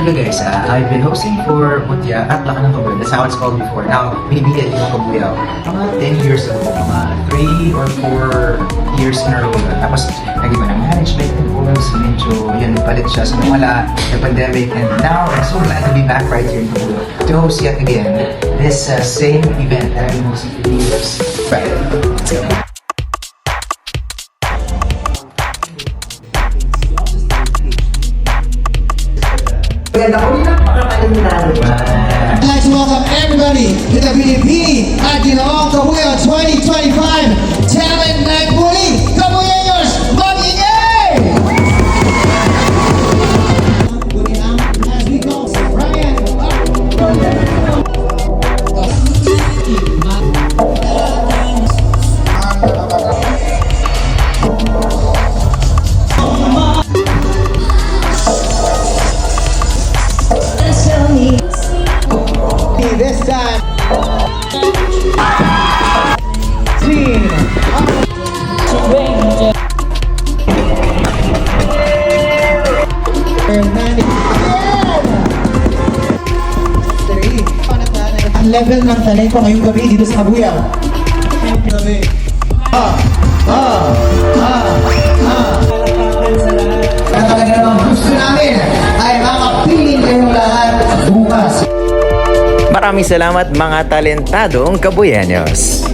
Hello guys, I've been hosting for Mutya at Lakan ng Kabuyaw. That's how it's called before. Now, binibili at yung Kabuyaw. Mga 10 years ago, mga 3 or 4 years in a row. Tapos, nag-iba ng management and goals. Medyo, yun, palit siya sa wala, the pandemic. And now, I'm so glad to be back right here in Kabuyaw to host yet again this same event that I've been hosting for years. Right. Let's go. I'd like to welcome everybody to the BDP at Ginoong Kabuyaw 2025 Talent Night Muli! Kabuyaw-ers, mag-ingay! As we go, Ryan, this time. Team. 90. Ang level ng talento ngayong gabi dito sa Kabuyaw. Ang talaga namang gusto namin ay makapiling kayong lahat bukas. Maraming salamat mga talentadong Kabuyanos.